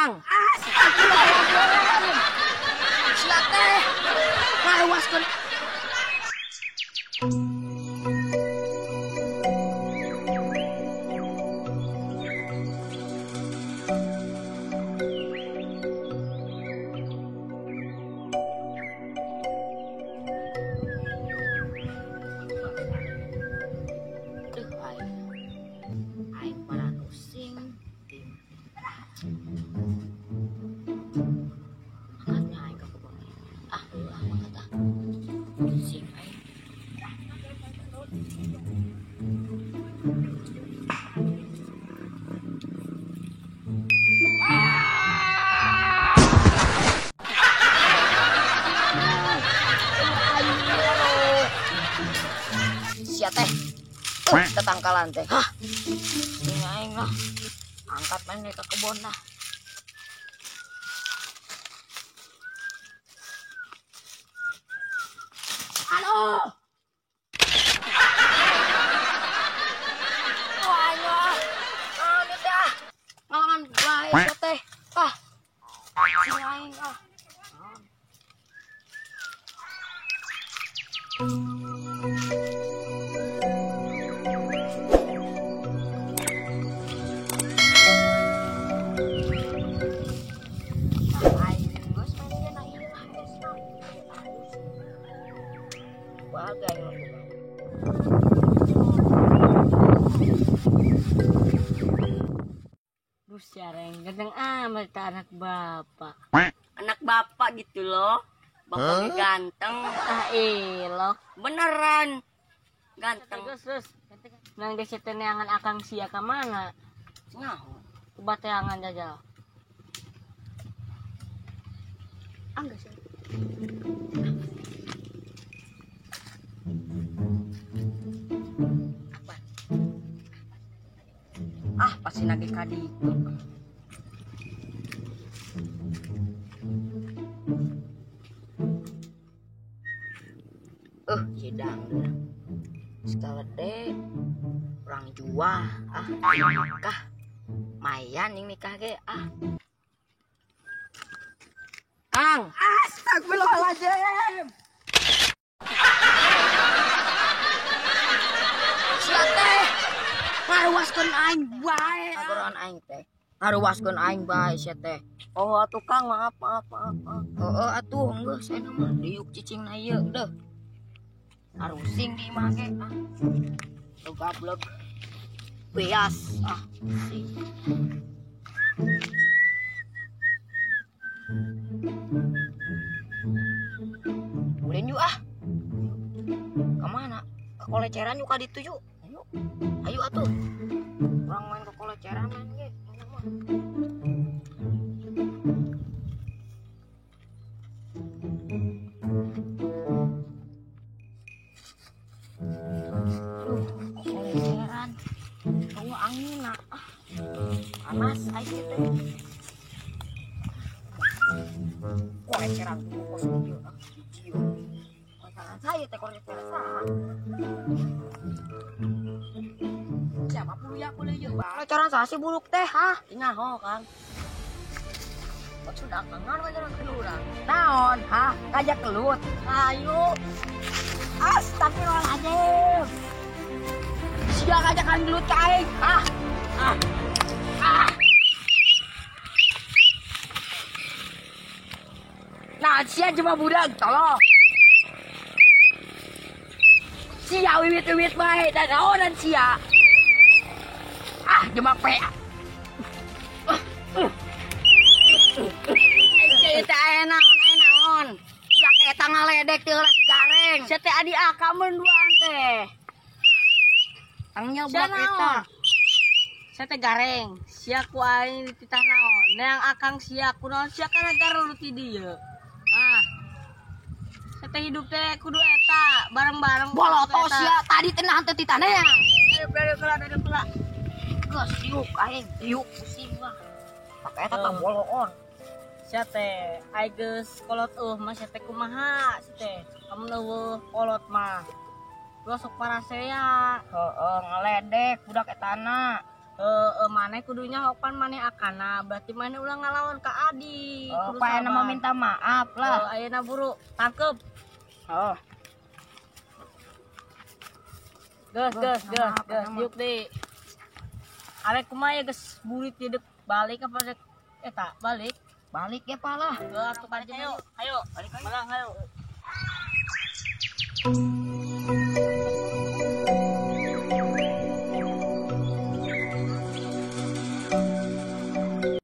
Kang. Astagfirullahaladzim. Sia teh ngaluaskeun. Aing para pusing. Angkatnya aing ke kebun. Angkat ah. Pusing aing. Sia teh. Tetangkalan teh. Hah. Ini aing lah. Angkat main ke kebun dah. Halo. Wah, ini teh. Ngalangan bae teh. Ah. Ini aing ah. Bagai Duh, siareng ganteng amat anak bapak. Anak bapak gitu loh. Bapaknya ganteng. Elok. Beneran. Ganteng. Terus. Nang desa teneangan akang sia ka mana? Nyaho. Coba teangan jajal. Angga sih. Pasti nagih kadi itu. Sidang sekali orang jua nikah mayan yang nikah ge Kang. Astagfirullahaladzim. Ngaruaskeun aing bae. Ngaruan aing teh. Ngaruaskeun aing bae sia teh. Oh atuh Kang, maaf. Heeh atuh geus cenah mah diuk cicingna ieu deuh. Arusing di imah ge Tuh gablek. Beas sing. Ulen yuk Kemana? Ke koleceran yuk ka ditu yuk. Ayo atuh. Orang main ke koleceran main ge. Koleceran. Tahu angin panas aja teh. Koleceran tuh kos ieu saya teh koleceran sah. Siapa puluh ya bang? Koleceran sah sih buluk teh Nyaho Kang. Kok sudah kangen koleceran keluran. Naon ngajak kelut. Ayo. Astagfirullahaladzim. Siang ngajakan gelut ka aing. Nah, sia cuma budak tolong. Sia wiwit bae dan naonan sia. Jemak pe. Eta naon. Udah eta ngaledek teh heula si gareng. Sia teh adi akamun duaan teh. Angnya buat eta. Sia teh gareng. Sia ku aing titah naon. Neang akang sia kunaon sia kana garulu ti dieu. Saya teh hidup teh kudu eta bareng-bareng. Boloto sia tadi teh nahan teh titana ya. Dari pula. Geus diuk aing, diuk pusing lah. Pakai eta teh boloon. Sia teh ai geus kolot mah sia teh kumaha sia teh. Kamu eueuh kolot mah. Lu sok parasea. Heeh, ngaledek budak etana. Mana kudunya hokan mana akana berarti mana ulang ngalawan ke Adi. Oh, Pak Ena mau minta maaf lah. Ayeuna buru tangkep. Oh. Gas, yuk deh. Arek kumaha ya geus burit hidup balik apa rek eta balik? Balik ya Pak lah. Atuh ayo. Balik ayo.